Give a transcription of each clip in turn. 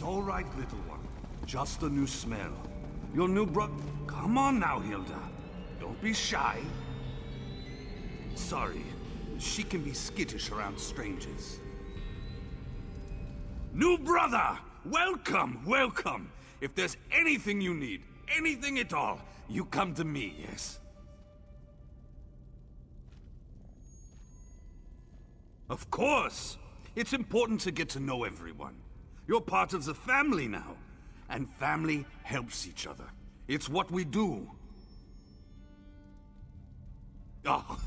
It's all right, little one. Just a new smell. Your new Come on now, Hilda. Don't be shy. Sorry, she can be skittish around strangers. New brother! Welcome, welcome! If there's anything you need, anything at all, you come to me, yes? Of course! It's important to get to know everyone. You're part of the family now, and family helps each other. It's what we do. Oh,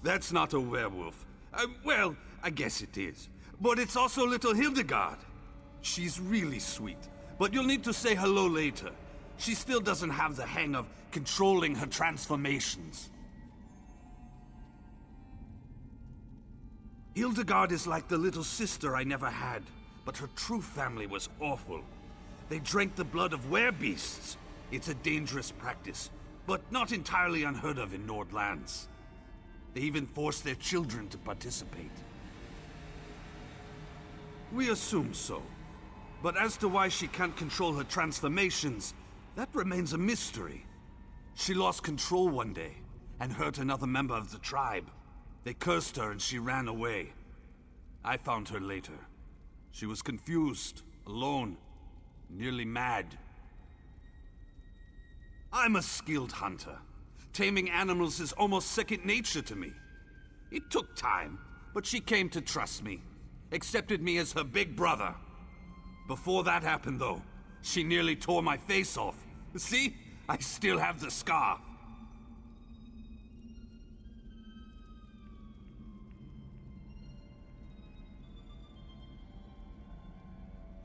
that's not a werewolf. Well, I guess it is. But it's also little Hildegard. She's really sweet, but you'll need to say hello later. She still doesn't have the hang of controlling her transformations. Hildegard is like the little sister I never had, but her true family was awful. They drank the blood of werebeasts. It's a dangerous practice, but not entirely unheard of in Nordlands. They even forced their children to participate. We assume so. But as to why she can't control her transformations, that remains a mystery. She lost control one day, and hurt another member of the tribe. They cursed her and she ran away. I found her later. She was confused, alone, nearly mad. I'm a skilled hunter. Taming animals is almost second nature to me. It took time, but she came to trust me. Accepted me as her big brother. Before that happened, though, she nearly tore my face off. See? I still have the scar.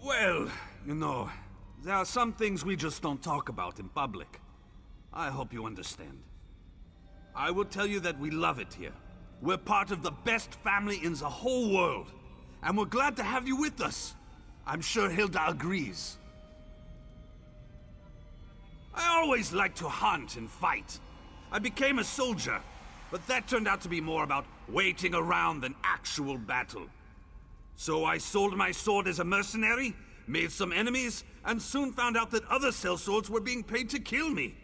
Well, you know, there are some things we just don't talk about in public. I hope you understand. I will tell you that we love it here. We're part of the best family in the whole world. And we're glad to have you with us. I'm sure Hilda agrees. I always liked to hunt and fight. I became a soldier, but that turned out to be more about waiting around than actual battle. So I sold my sword as a mercenary, made some enemies, and soon found out that other sellswords were being paid to kill me.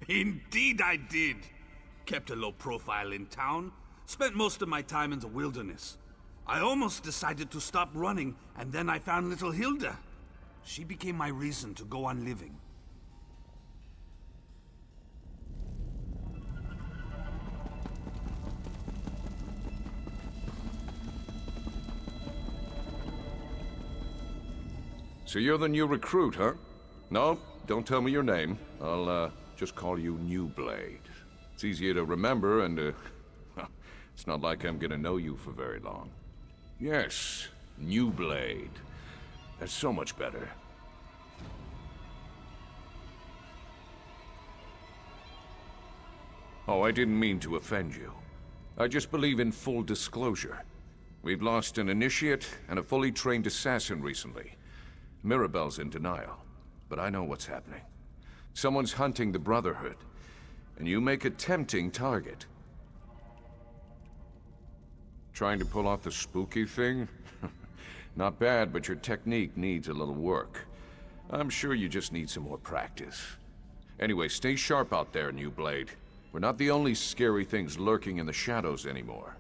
Indeed I did. Kept a low profile in town, spent most of my time in the wilderness. I almost decided to stop running, and then I found little Hilda. She became my reason to go on living. So you're the new recruit, huh? No, don't tell me your name. I'll, just call you New Blade. It's easier to remember, and, it's not like I'm gonna know you for very long. Yes, New Blade. That's so much better. Oh, I didn't mean to offend you. I just believe in full disclosure. We've lost an initiate and a fully trained assassin recently. Mirabelle's in denial, but I know what's happening. Someone's hunting the Brotherhood, and you make a tempting target. Trying to pull off the spooky thing? Not bad, but your technique needs a little work. I'm sure you just need some more practice. Anyway, stay sharp out there, New Blade. We're not the only scary things lurking in the shadows anymore.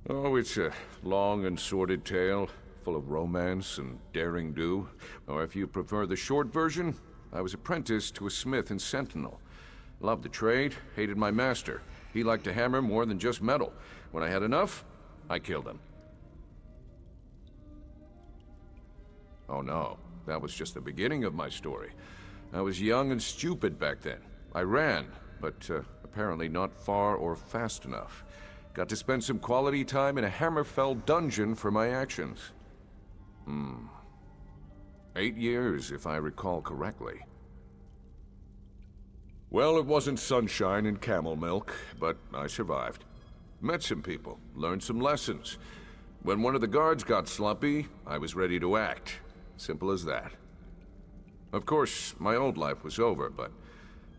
Oh, it's a long and sordid tale, full of romance and daring-do. Or if you prefer the short version, I was apprenticed to a smith in Sentinel. Loved the trade, hated my master. He liked to hammer more than just metal. When I had enough, I killed him. Oh no, that was just the beginning of my story. I was young and stupid back then. I ran, but apparently not far or fast enough. Got to spend some quality time in a Hammerfell dungeon for my actions. 8 years, if I recall correctly. Well, it wasn't sunshine and camel milk, but I survived. Met some people, learned some lessons. When one of the guards got slumpy, I was ready to act. Simple as that. Of course, my old life was over, but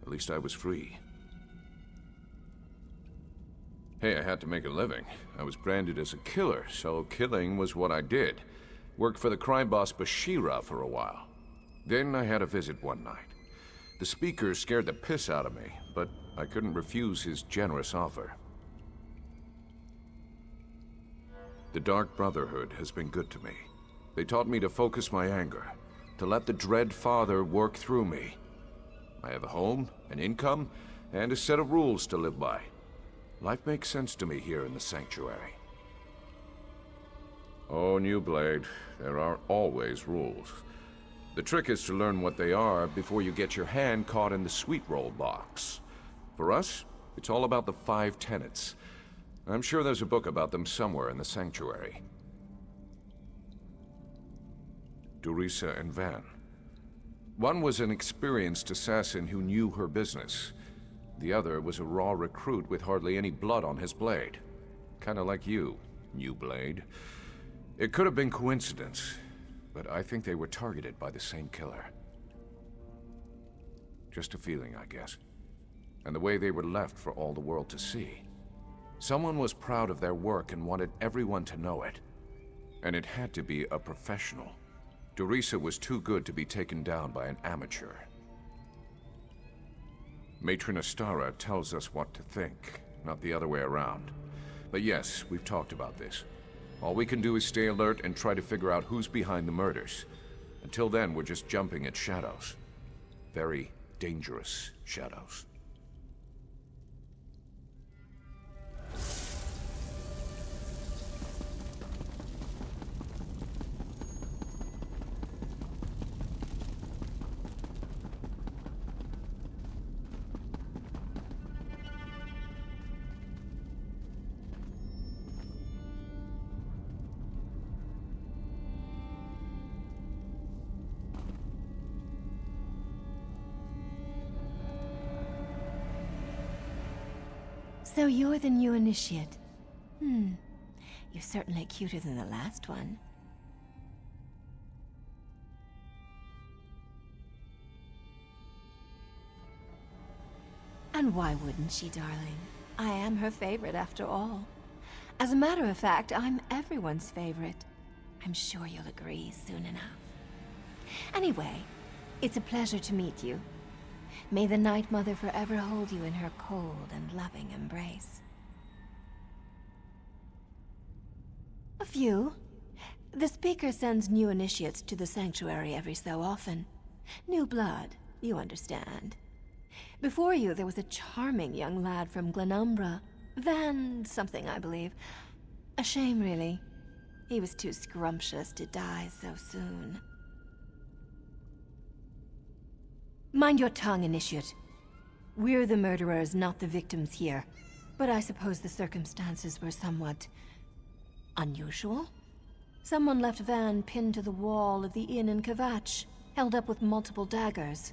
at least I was free. Hey, I had to make a living. I was branded as a killer, so killing was what I did. Worked for the crime boss Bashira for a while. Then I had a visit one night. The speaker scared the piss out of me, but I couldn't refuse his generous offer. The Dark Brotherhood has been good to me. They taught me to focus my anger, to let the Dread Father work through me. I have a home, an income, and a set of rules to live by. Life makes sense to me here in the Sanctuary. Oh, New Blade, there are always rules. The trick is to learn what they are before you get your hand caught in the sweet roll box. For us, it's all about the 5 tenets. I'm sure there's a book about them somewhere in the Sanctuary. Dorisa and Van. One was an experienced assassin who knew her business. The other was a raw recruit with hardly any blood on his blade. Kinda like you, New Blade. It could have been coincidence, but I think they were targeted by the same killer. Just a feeling, I guess. And the way they were left for all the world to see. Someone was proud of their work and wanted everyone to know it. And it had to be a professional. Dorisa was too good to be taken down by an amateur. Matron Astara tells us what to think, not the other way around. But yes, we've talked about this. All we can do is stay alert and try to figure out who's behind the murders. Until then, we're just jumping at shadows. Very dangerous shadows. So you're the new initiate. You're certainly cuter than the last one. And why wouldn't she, darling? I am her favorite after all. As a matter of fact, I'm everyone's favorite. I'm sure you'll agree soon enough. Anyway, it's a pleasure to meet you. May the Night Mother forever hold you in her cold and loving embrace. A few. The Speaker sends new initiates to the Sanctuary every so often. New blood, you understand. Before you, there was a charming young lad from Glenumbra. Van something, I believe. A shame, really. He was too scrumptious to die so soon. Mind your tongue, Initiate. We're the murderers, not the victims here. But I suppose the circumstances were somewhat unusual? Someone left Van pinned to the wall of the inn in Kvatch, held up with multiple daggers.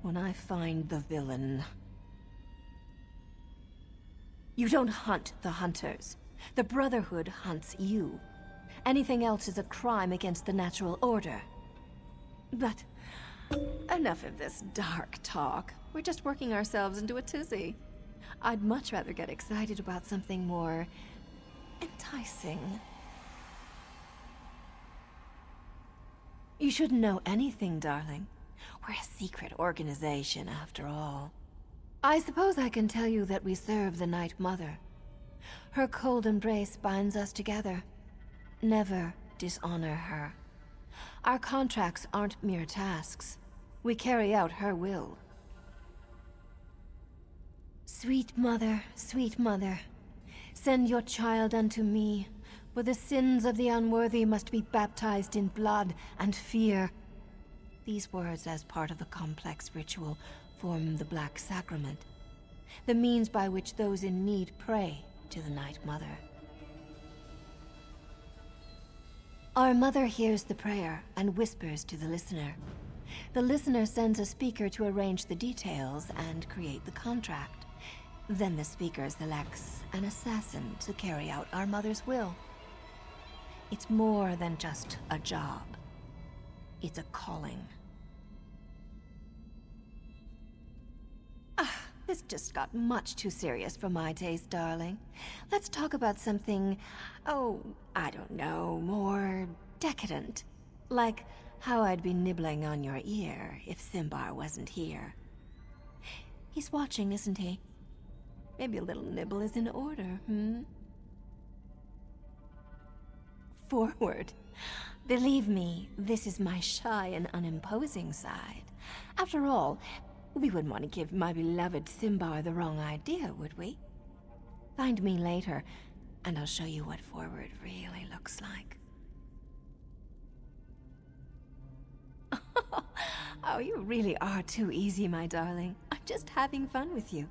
When I find the villain... You don't hunt the hunters. The Brotherhood hunts you. Anything else is a crime against the natural order. But... enough of this dark talk. We're just working ourselves into a tizzy. I'd much rather get excited about something more... enticing. You shouldn't know anything, darling. We're a secret organization, after all. I suppose I can tell you that we serve the Night Mother. Her cold embrace binds us together. Never dishonor her. Our contracts aren't mere tasks. We carry out her will. Sweet mother, send your child unto me, for the sins of the unworthy must be baptized in blood and fear. These words, as part of the complex ritual, form the Black Sacrament, the means by which those in need pray to the Night Mother. Our mother hears the prayer and whispers to the listener. The listener sends a speaker to arrange the details and create the contract. Then the speaker selects an assassin to carry out our mother's will. It's more than just a job. It's a calling. This just got much too serious for my taste, darling. Let's talk about something, oh, I don't know, more decadent. Like how I'd be nibbling on your ear if Simbar wasn't here. He's watching, isn't he? Maybe a little nibble is in order, Forward. Believe me, this is my shy and unimposing side. After all, we wouldn't want to give my beloved Simbar the wrong idea, would we? Find me later, and I'll show you what forward really looks like. Oh, you really are too easy, my darling. I'm just having fun with you.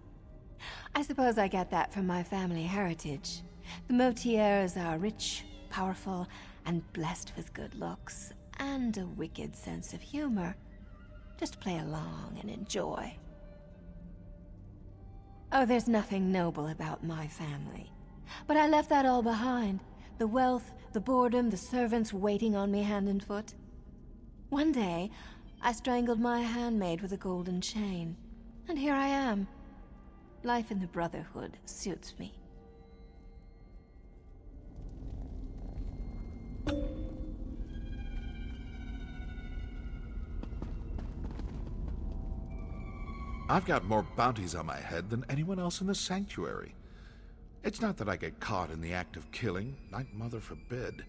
I suppose I get that from my family heritage. The Motiers are rich, powerful, and blessed with good looks, and a wicked sense of humor. Just play along and enjoy. Oh, there's nothing noble about my family. But I left that all behind. The wealth, the boredom, the servants waiting on me hand and foot. One day, I strangled my handmaid with a golden chain. And here I am. Life in the Brotherhood suits me. I've got more bounties on my head than anyone else in the sanctuary. It's not that I get caught in the act of killing, Night Mother forbid.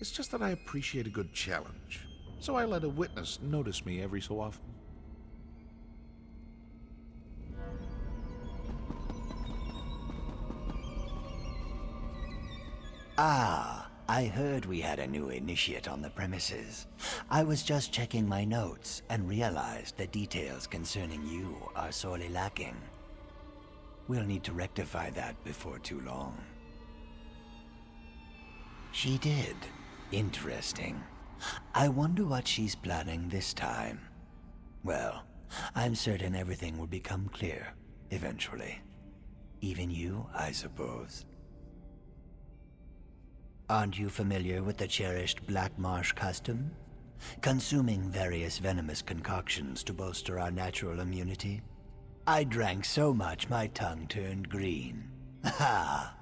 It's just that I appreciate a good challenge. So I let a witness notice me every so often. Ah, I heard we had a new initiate on the premises. I was just checking my notes and realized the details concerning you are sorely lacking. We'll need to rectify that before too long. She did. Interesting. I wonder what she's planning this time. Well, I'm certain everything will become clear, eventually. Even you, I suppose. Aren't you familiar with the cherished Black Marsh custom? Consuming various venomous concoctions to bolster our natural immunity? I drank so much my tongue turned green. Ha!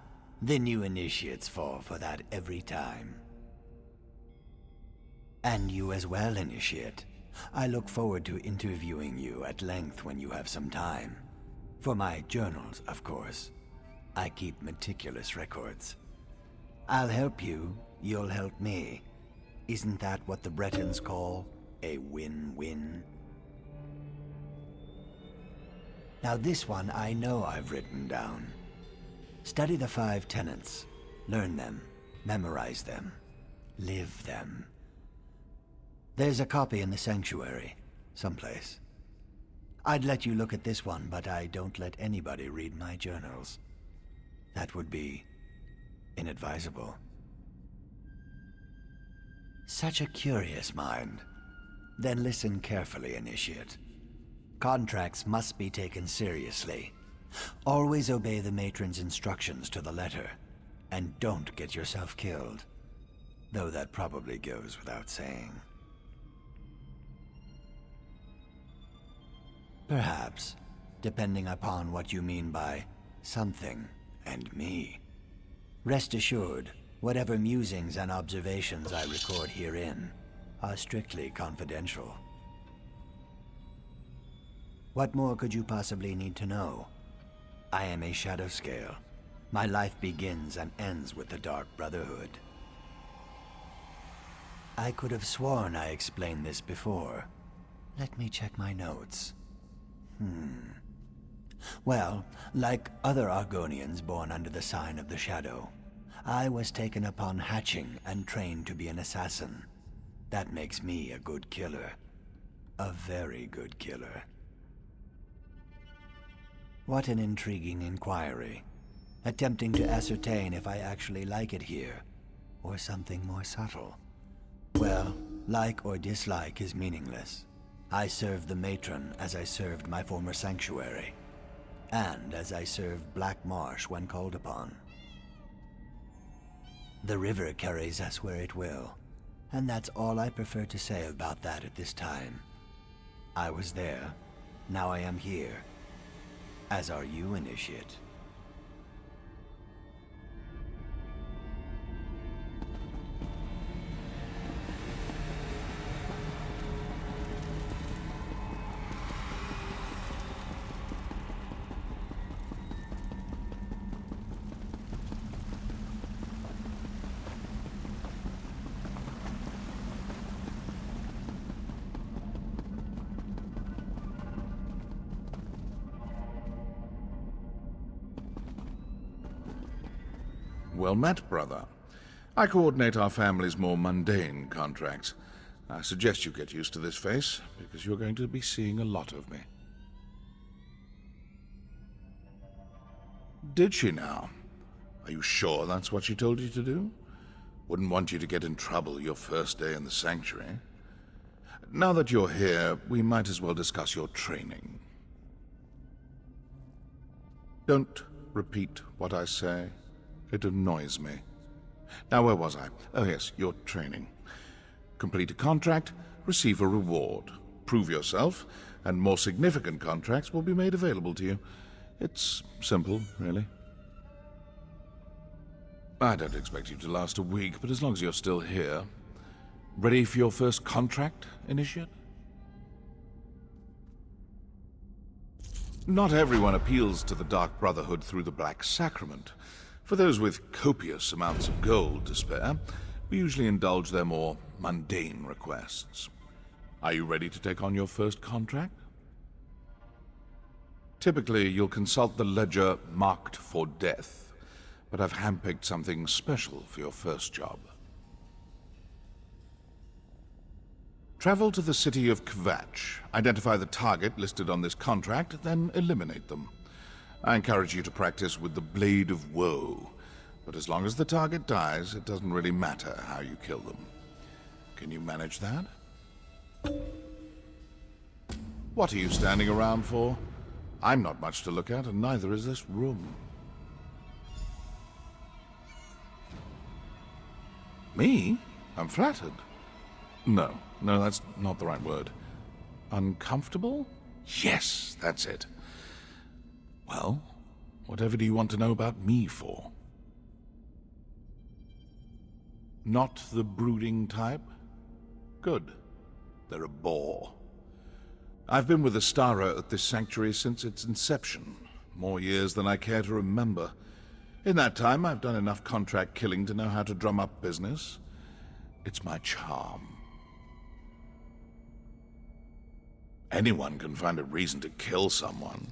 The new initiates fall for that every time. And you as well, Initiate. I look forward to interviewing you at length when you have some time. For my journals, of course. I keep meticulous records. I'll help you, you'll help me. Isn't that what the Bretons call a win-win? Now this one I know I've written down. Study the 5 tenets. Learn them. Memorize them. Live them. There's a copy in the sanctuary, someplace. I'd let you look at this one, but I don't let anybody read my journals. That would be inadvisable. Such a curious mind. Then listen carefully, Initiate. Contracts must be taken seriously. Always obey the matron's instructions to the letter, and don't get yourself killed. Though that probably goes without saying. Perhaps, depending upon what you mean by something and me. Rest assured, whatever musings and observations I record herein are strictly confidential. What more could you possibly need to know? I am a shadow scale. My life begins and ends with the Dark Brotherhood. I could have sworn I explained this before. Let me check my notes. Well, like other Argonians born under the sign of the Shadow, I was taken upon hatching and trained to be an assassin. That makes me a good killer. A very good killer. What an intriguing inquiry. Attempting to ascertain if I actually like it here, or something more subtle. Well, like or dislike is meaningless. I served the matron as I served my former sanctuary, and as I served Black Marsh when called upon. The river carries us where it will, and that's all I prefer to say about that at this time. I was there, now I am here. As are you, Initiate. Well met, brother. I coordinate our family's more mundane contracts. I suggest you get used to this face, because you're going to be seeing a lot of me. Did she now? Are you sure that's what she told you to do? Wouldn't want you to get in trouble your first day in the sanctuary. Now that you're here, we might as well discuss your training. Don't repeat what I say. It annoys me. Now, where was I? Oh yes, your training. Complete a contract, receive a reward. Prove yourself, and more significant contracts will be made available to you. It's simple, really. I don't expect you to last a week, but as long as you're still here. Ready for your first contract, Initiate? Not everyone appeals to the Dark Brotherhood through the Black Sacrament. For those with copious amounts of gold to spare, we usually indulge their more mundane requests. Are you ready to take on your first contract? Typically, you'll consult the ledger marked for death, but I've handpicked something special for your first job. Travel to the city of Kvatch, identify the target listed on this contract, then eliminate them. I encourage you to practice with the Blade of Woe, but as long as the target dies, it doesn't really matter how you kill them. Can you manage that? What are you standing around for? I'm not much to look at, and neither is this room. Me? I'm flattered. No, that's not the right word. Uncomfortable? Yes, that's it. Well, whatever do you want to know about me for? Not the brooding type? Good. They're a bore. I've been with Astara at this sanctuary since its inception, more years than I care to remember. In that time, I've done enough contract killing to know how to drum up business. It's my charm. Anyone can find a reason to kill someone.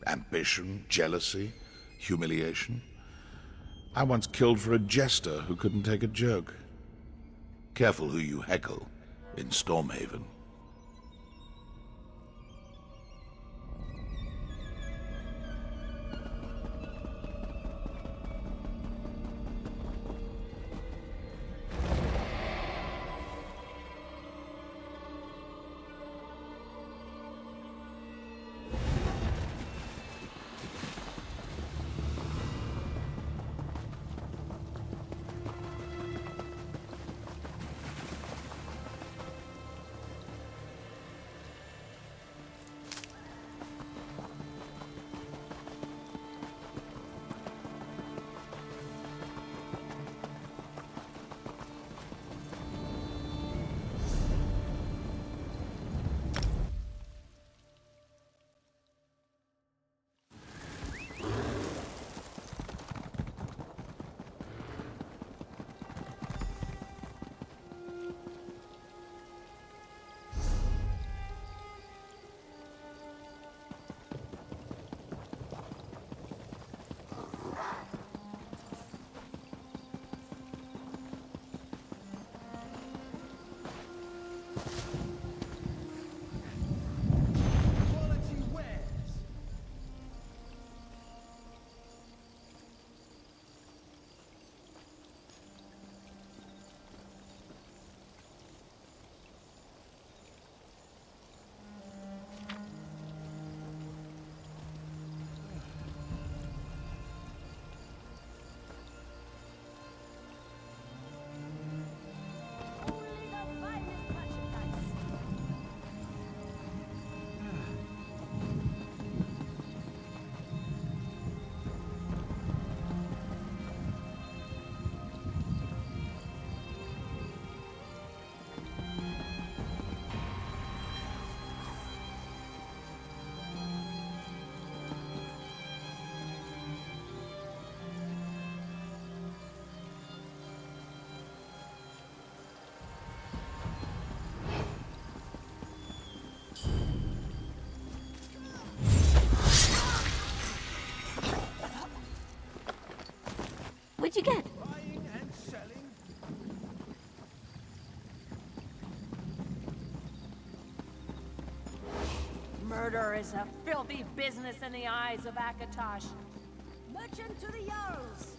Ambition, jealousy, humiliation. I once killed for a jester who couldn't take a joke. Careful who you heckle in Stormhaven. What'd you get? Buying and selling? Murder is a filthy business in the eyes of Akatosh. Merchant to the Yarls!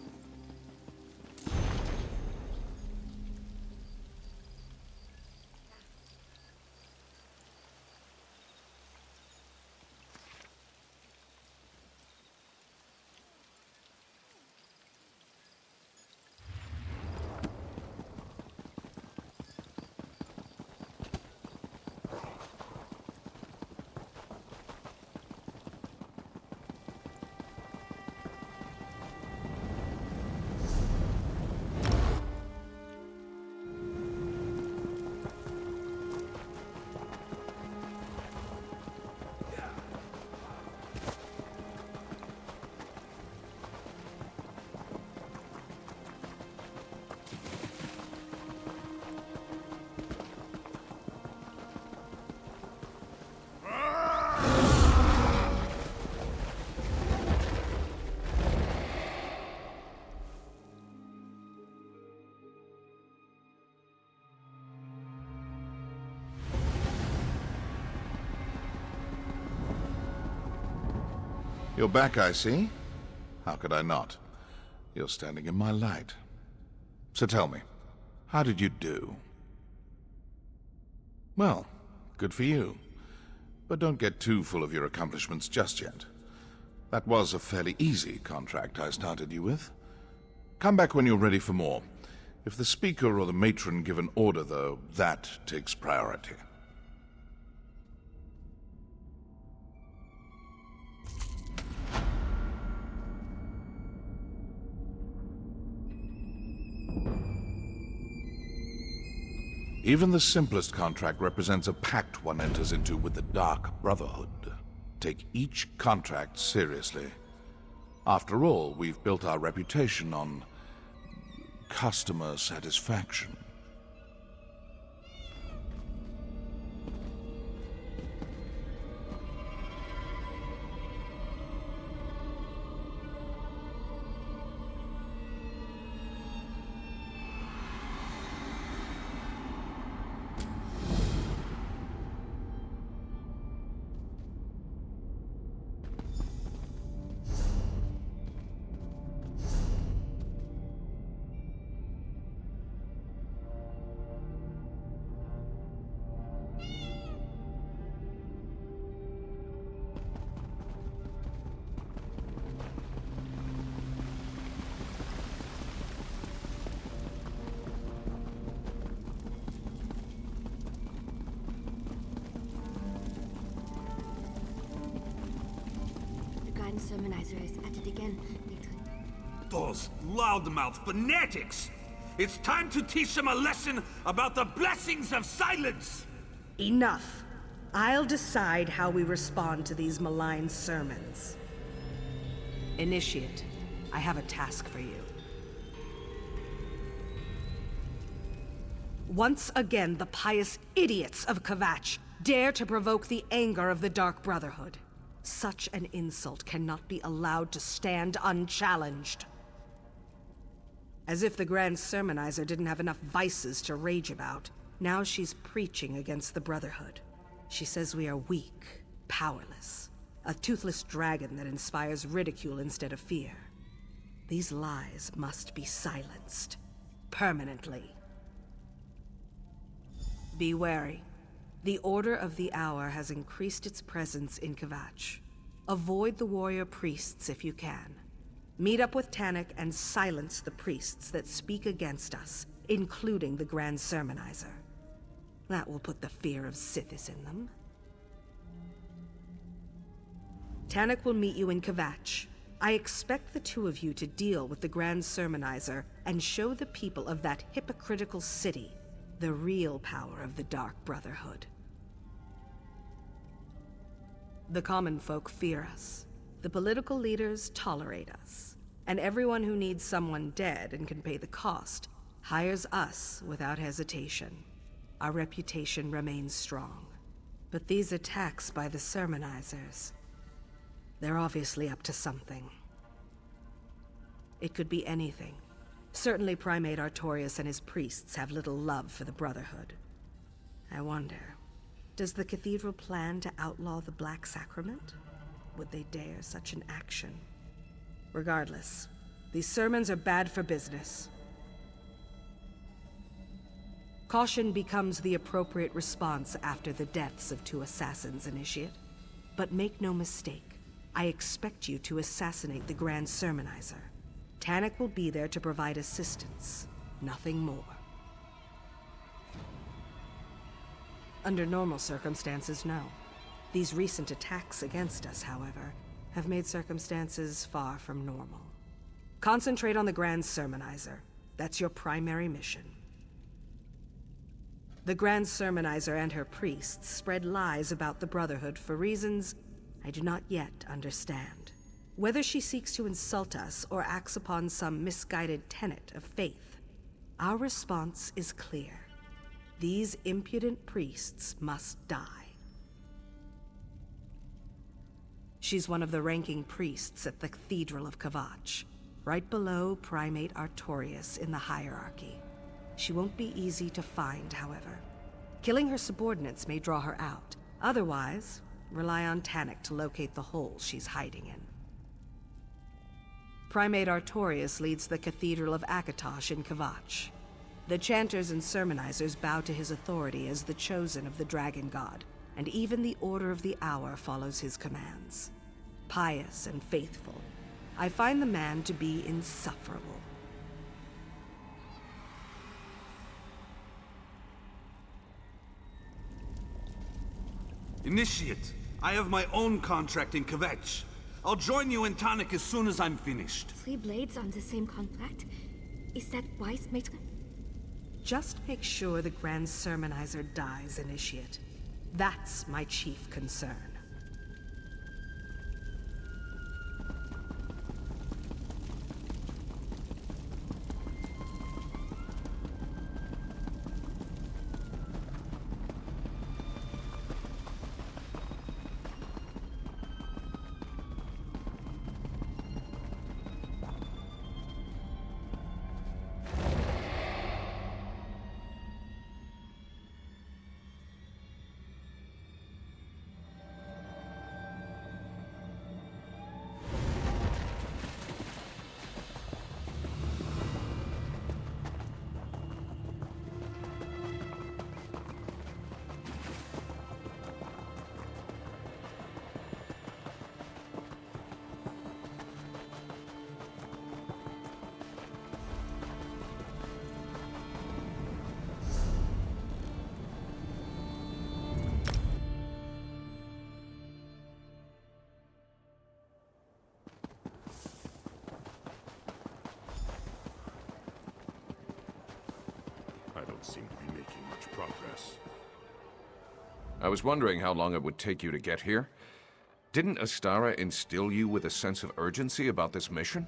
You're back, I see. How could I not? You're standing in my light. So tell me, how did you do? Well, good for you. But don't get too full of your accomplishments just yet. That was a fairly easy contract I started you with. Come back when you're ready for more. If the speaker or the matron give an order, though, that takes priority. Even the simplest contract represents a pact one enters into with the Dark Brotherhood. Take each contract seriously. After all, we've built our reputation on customer satisfaction. Sermonizer is at it again. Those loudmouth fanatics! It's time to teach them a lesson about the blessings of silence! Enough. I'll decide how we respond to these malign sermons. Initiate, I have a task for you. Once again, the pious idiots of Kvatch dare to provoke the anger of the Dark Brotherhood. Such an insult cannot be allowed to stand unchallenged. As if the Grand Sermonizer didn't have enough vices to rage about, now she's preaching against the Brotherhood. She says we are weak, powerless, a toothless dragon that inspires ridicule instead of fear. These lies must be silenced, permanently. Be wary. The Order of the Hour has increased its presence in Kvatch. Avoid the warrior priests if you can. Meet up with Tannic and silence the priests that speak against us, including the Grand Sermonizer. That will put the fear of Sithis in them. Tannic will meet you in Kvatch. I expect the two of you to deal with the Grand Sermonizer and show the people of that hypocritical city the real power of the Dark Brotherhood. The common folk fear us. The political leaders tolerate us. And everyone who needs someone dead and can pay the cost hires us without hesitation. Our reputation remains strong. But these attacks by the sermonizers, they're obviously up to something. It could be anything. Certainly Primate Artorias and his priests have little love for the Brotherhood. I wonder, does the Cathedral plan to outlaw the Black Sacrament? Would they dare such an action? Regardless, these sermons are bad for business. Caution becomes the appropriate response after the deaths of 2 assassins, Initiate. But make no mistake, I expect you to assassinate the Grand Sermonizer. Tannic will be there to provide assistance, nothing more. Under normal circumstances, no. These recent attacks against us, however, have made circumstances far from normal. Concentrate on the Grand Sermonizer. That's your primary mission. The Grand Sermonizer and her priests spread lies about the Brotherhood for reasons I do not yet understand. Whether she seeks to insult us or acts upon some misguided tenet of faith, our response is clear. These impudent priests must die. She's one of the ranking priests at the Cathedral of Kvatch, right below Primate Artorias in the hierarchy. She won't be easy to find, however. Killing her subordinates may draw her out. Otherwise, rely on Tannic to locate the hole she's hiding in. Primate Artorias leads the Cathedral of Akatosh in Kvatch. The chanters and sermonizers bow to his authority as the chosen of the Dragon God, and even the Order of the Hour follows his commands. Pious and faithful, I find the man to be insufferable. Initiate, I have my own contract in Kvatch. I'll join you in Tannic as soon as I'm finished. 3 blades on the same contract? Is that wise, Maître? Just make sure the Grand Sermonizer dies, Initiate. That's my chief concern. Seem to be making much progress. I was wondering how long it would take you to get here. Didn't Astara instill you with a sense of urgency about this mission?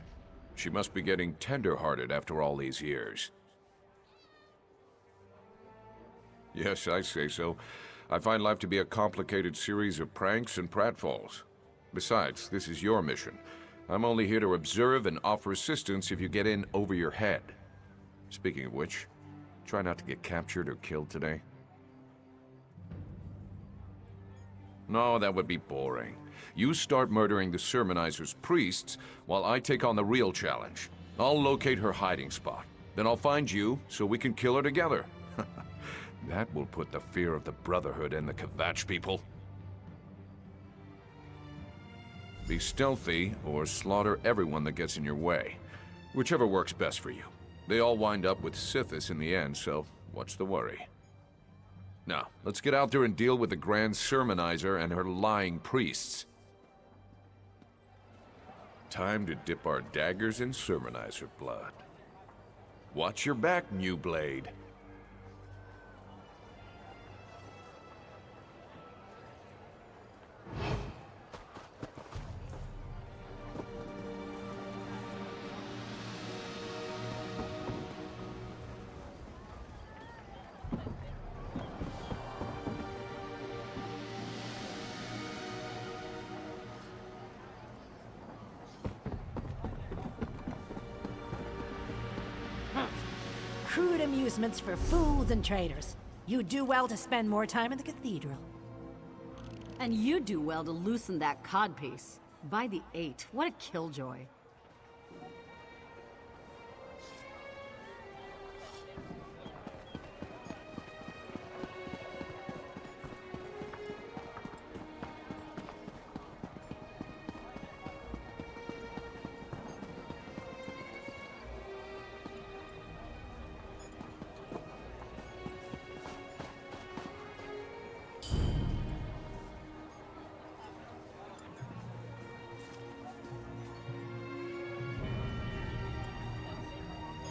She must be getting tender-hearted after all these years. Yes, I say so. I find life to be a complicated series of pranks and pratfalls. Besides, this is your mission. I'm only here to observe and offer assistance if you get in over your head. Speaking of which, try not to get captured or killed today. No, that would be boring. You start murdering the Sermonizer's priests while I take on the real challenge. I'll locate her hiding spot. Then I'll find you so we can kill her together. That will put the fear of the Brotherhood in the Kvatch people. Be stealthy or slaughter everyone that gets in your way. Whichever works best for you. They all wind up with Sithis in the end, so what's the worry? Now, let's get out there and deal with the Grand Sermonizer and her lying priests. Time to dip our daggers in Sermonizer blood. Watch your back, new blade. crude amusements for fools and traitors. You do well to spend more time in the cathedral. And you do well to loosen that codpiece. By the 8, what a killjoy.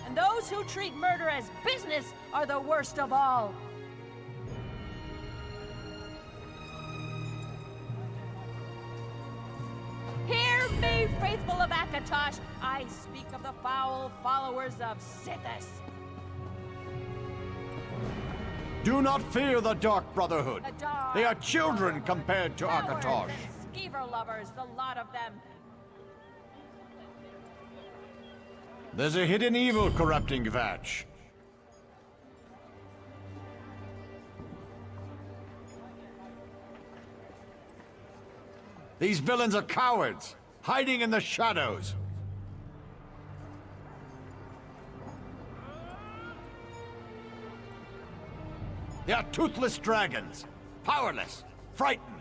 And those who treat murder as business are the worst of all. Hear me, faithful of Akatosh. I speak of the foul followers of Sithis. Do not fear the Dark Brotherhood. The Dark They are children Brotherhood. compared to Cowards Akatosh. and skeever lovers, the lot of them. There's a hidden evil corrupting Kvatch. These villains are cowards, hiding in the shadows. They are toothless dragons, powerless, frightened.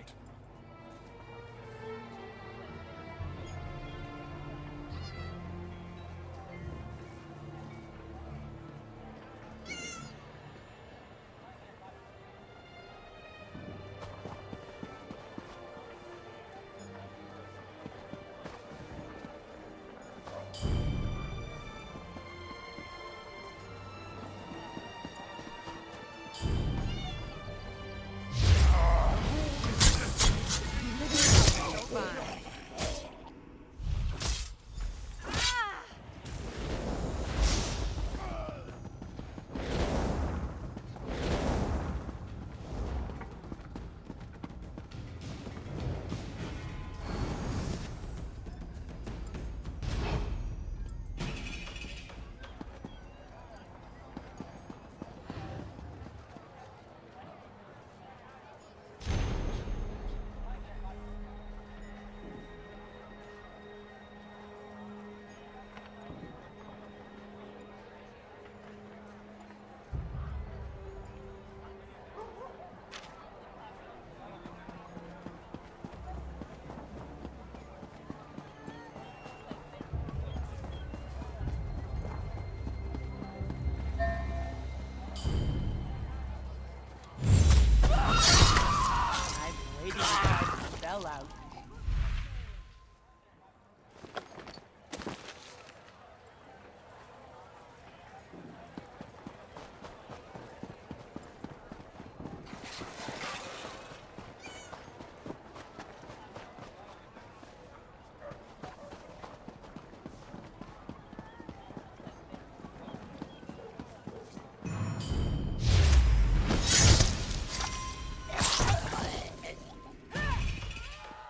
Out.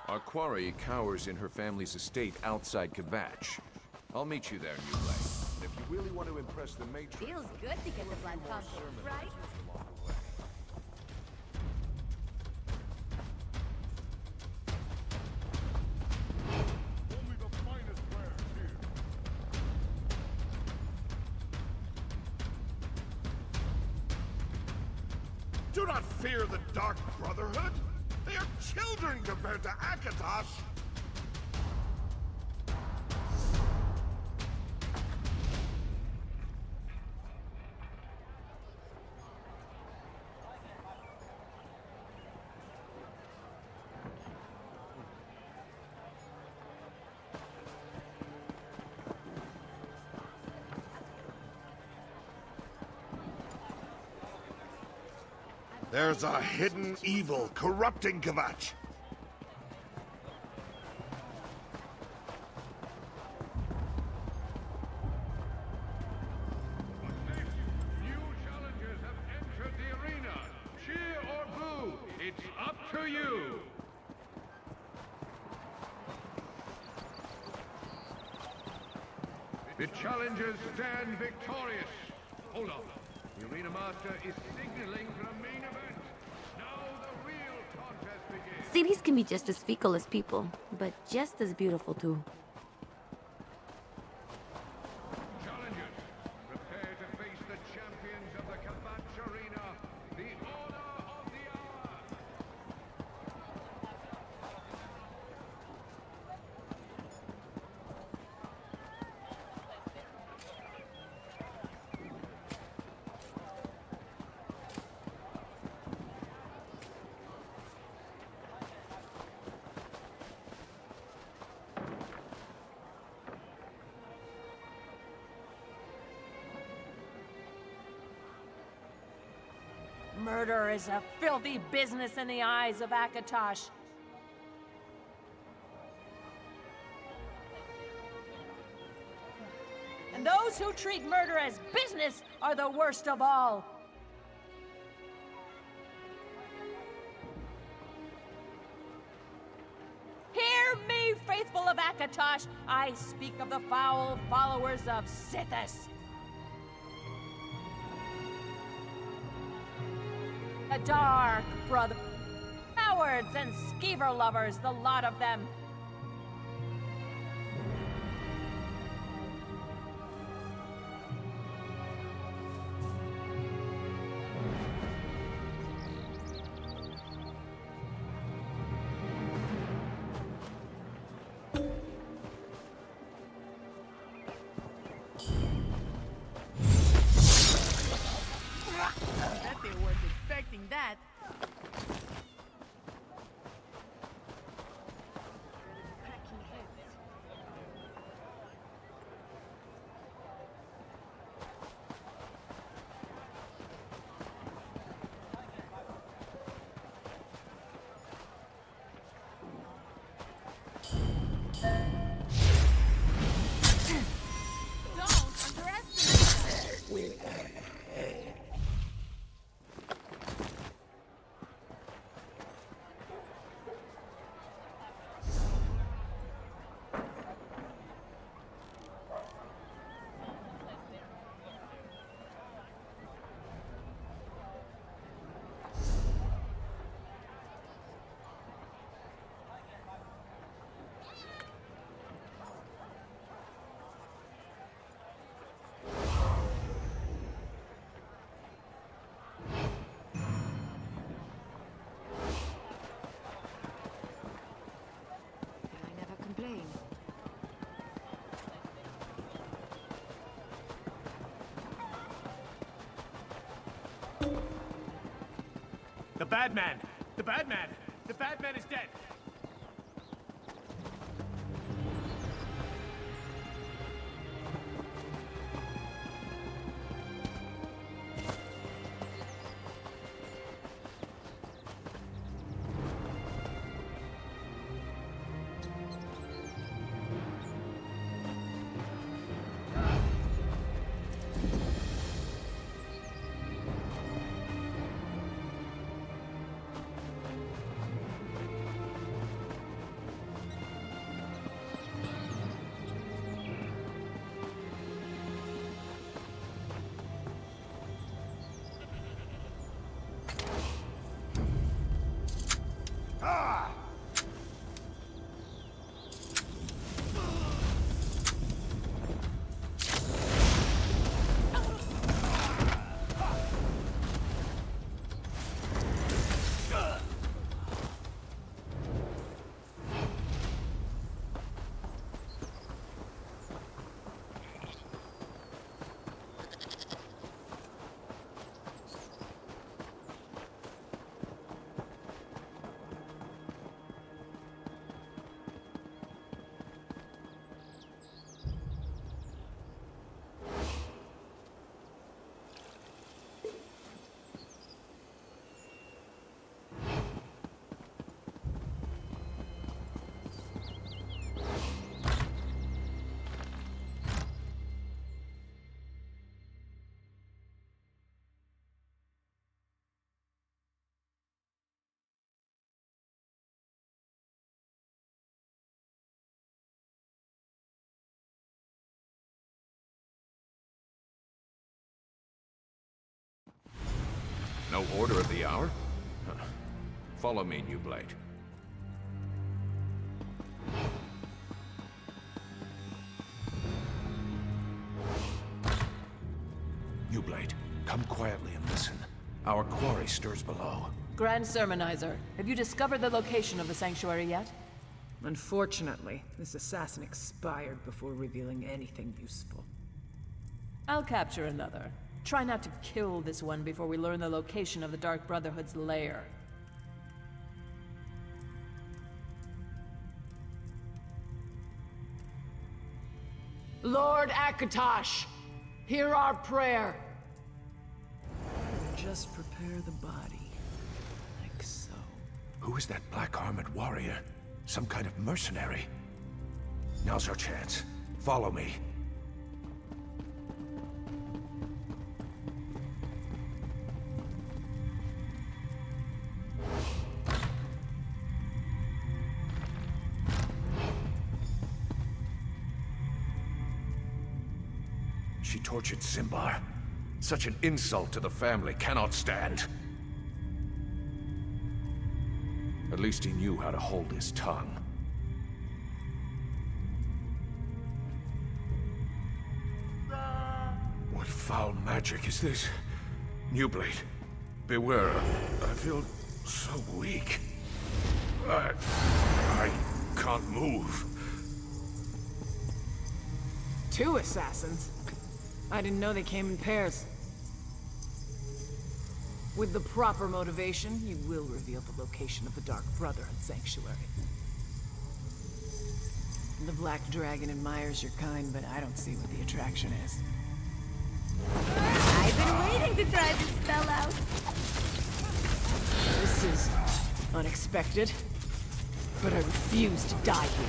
Our quarry cowers in her family's estate outside Kvatch. I'll meet you there, New Blade. And if you really want to impress the matron... Feels good to get the blood pumping, right? Only the finest wares here. Do not fear the Dark Brotherhood. They are children compared to Akatosh. There's a hidden evil corrupting Kvatch. New challengers have entered the arena. Cheer or boo, it's up to you. The challengers stand victorious. Hold on. The Arena Master is signaling for a main event. Now the real contest begins. Cities can be just as fecal as people, but just as beautiful too. Challengers, prepare to face the champions of the Kvatch Arena, the Order of the Hour. Murder is a filthy business in the eyes of Akatosh. And those who treat murder as business are the worst of all. Hear me, faithful of Akatosh. I speak of the foul followers of Sithis. The Dark Brother. Cowards and skeever lovers, the lot of them. Bet they weren't expecting that. Don't underestimate them. I never complain. The bad man! The bad man! The bad man is dead! No order of the hour? Huh. Follow me, New Blade. New Blade, come quietly and listen. Our quarry stirs below. Grand Sermonizer, have you discovered the location of the sanctuary yet? Unfortunately, this assassin expired before revealing anything useful. I'll capture another. Try not to kill this one before we learn the location of the Dark Brotherhood's lair. Lord Akatosh, hear our prayer. Just prepare the body, like so. Who is that black-armored warrior? Some kind of mercenary? Now's our chance. Follow me. She tortured Simbar. Such an insult to the family cannot stand. At least he knew how to hold his tongue. What foul magic is this? New Blade, beware. I feel so weak. I can't move. 2 assassins? I didn't know they came in pairs. With the proper motivation, you will reveal the location of the Dark Brotherhood Sanctuary. The Black Dragon admires your kind, but I don't see what the attraction is. I've been waiting to try this spell out. This is unexpected, but I refuse to die here.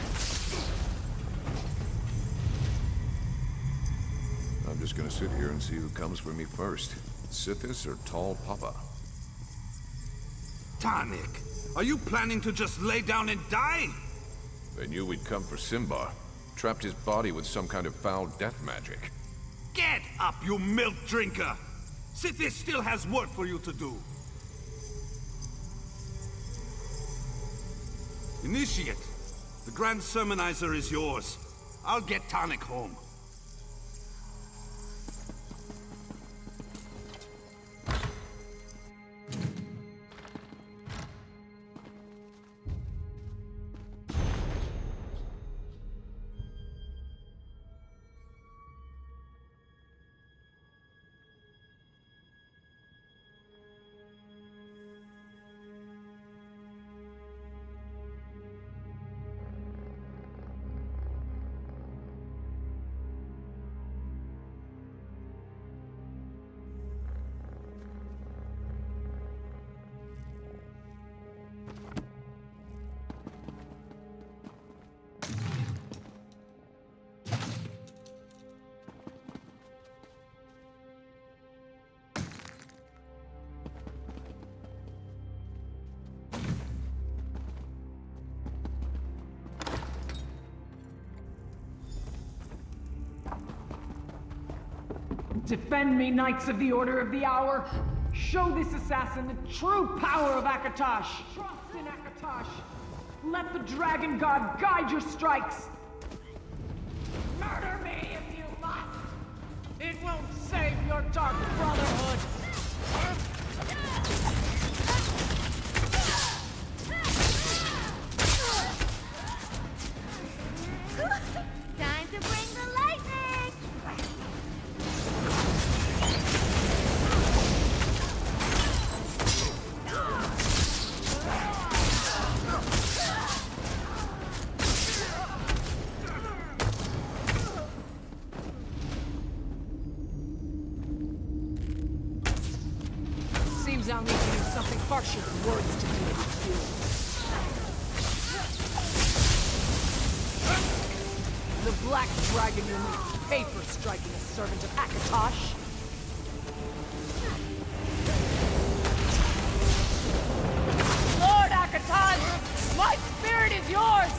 I'm just gonna sit here and see who comes for me first. Sithis or Tall Papa? Tarnik, are you planning to just lay down and die? They knew we'd come for Simbar. Trapped his body with some kind of foul death magic. Get up, you milk drinker! Sithis still has work for you to do. Initiate, the Grand Sermonizer is yours. I'll get Tarnik home. Defend me, Knights of the Order of the Hour! Show this assassin the true power of Akatosh! Trust in Akatosh! Let the Dragon God guide your strikes! Murder me if you must! It won't save your Dark Brotherhood! Time to bring the lightning! Seems I'll need to use something harsher than words to deal with you. The Black Dragon will need pay for striking a servant of Akatosh. Lord Akatosh, my spirit is yours!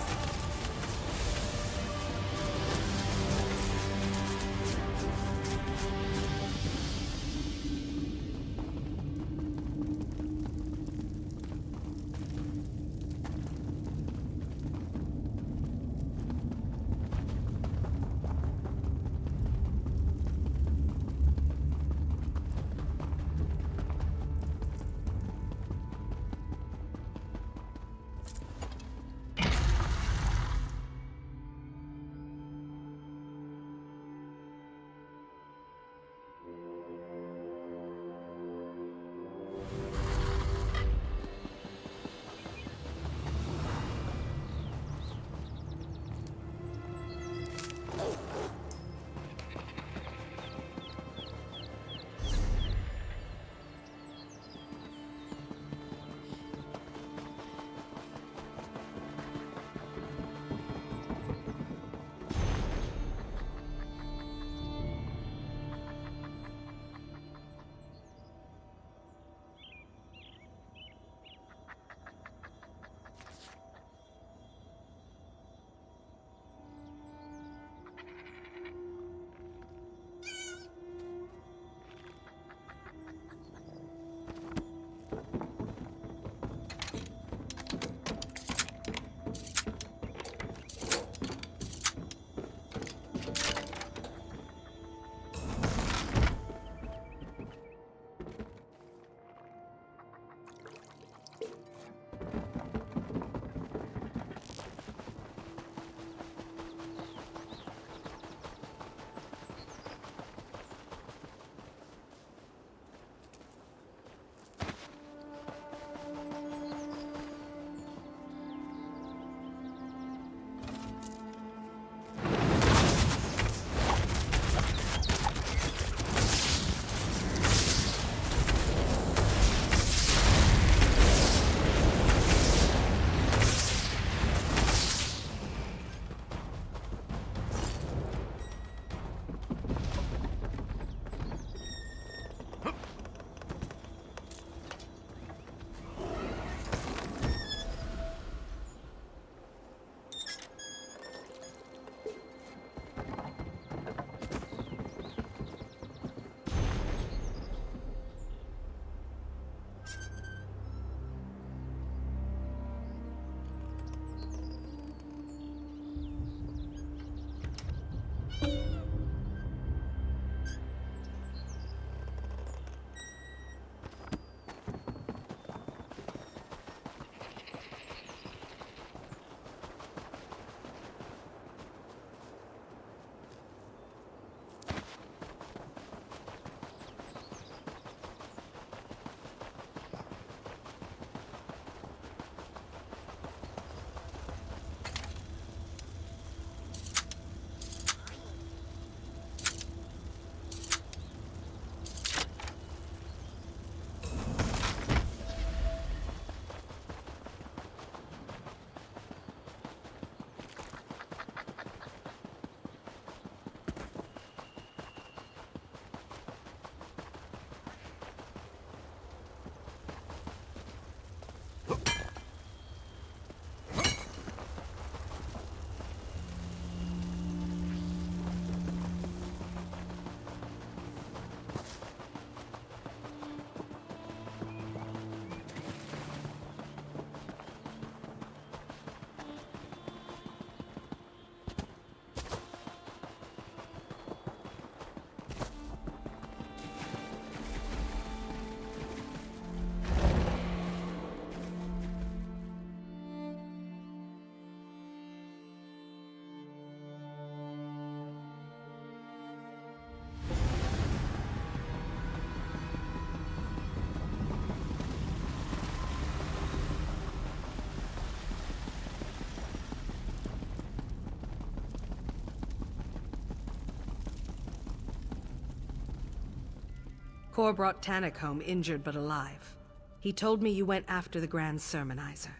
Kor brought Tannic home injured but alive. He told me you went after the Grand Sermonizer.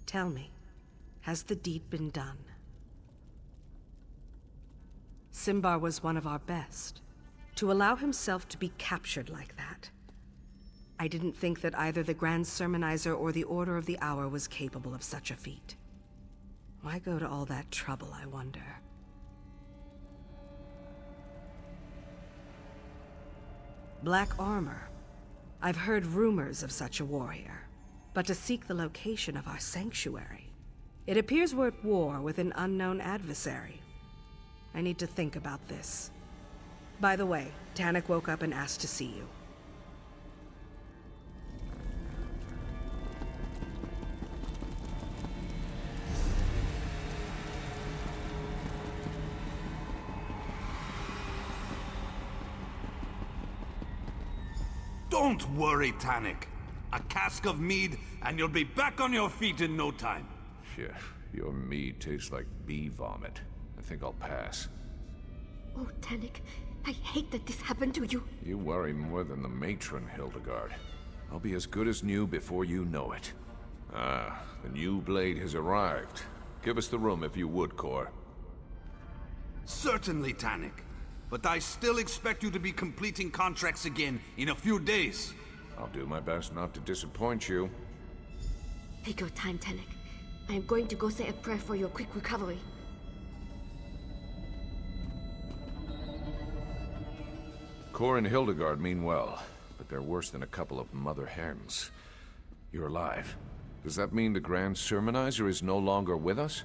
Tell me, has the deed been done? Simbar was one of our best. To allow himself to be captured like that. I didn't think that either the Grand Sermonizer or the Order of the Hour was capable of such a feat. Why go to all that trouble, I wonder? Black armor. I've heard rumors of such a warrior. But to seek the location of our sanctuary, it appears we're at war with an unknown adversary. I need to think about this. By the way, Tannic woke up and asked to see you. Don't worry, Tannic. A cask of mead, and you'll be back on your feet in no time. Yeah, your mead tastes like bee vomit. I think I'll pass. Oh, Tannic, I hate that this happened to you. You worry more than the matron, Hildegard. I'll be as good as new before you know it. Ah, the new blade has arrived. Give us the room if you would, Kor. Certainly, Tannic. But I still expect you to be completing contracts again in a few days. I'll do my best not to disappoint you. Take your time, Tannic. I am going to go say a prayer for your quick recovery. Kor and Hildegard mean well, but they're worse than a couple of mother hens. You're alive. Does that mean the Grand Sermonizer is no longer with us?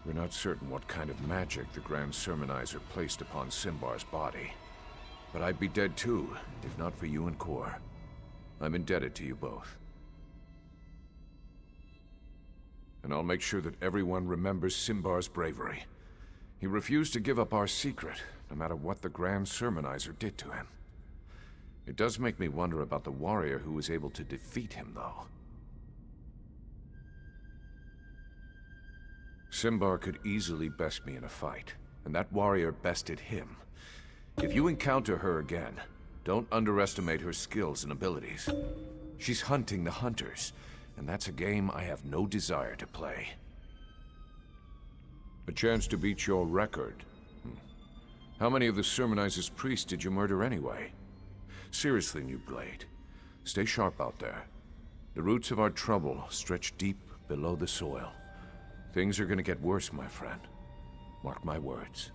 We're not certain what kind of magic the Grand Sermonizer placed upon Simbar's body. But I'd be dead too, if not for you and Kor. I'm indebted to you both. And I'll make sure that everyone remembers Simbar's bravery. He refused to give up our secret, no matter what the Grand Sermonizer did to him. It does make me wonder about the warrior who was able to defeat him, though. Simbar could easily best me in a fight, and that warrior bested him. If you encounter her again, don't underestimate her skills and abilities. She's hunting the hunters, and that's a game I have no desire to play. A chance to beat your record. How many of the Sermonizer's priests did you murder anyway? Seriously, New Blade, stay sharp out there. The roots of our trouble stretch deep below the soil. Things are gonna get worse, my friend. Mark my words.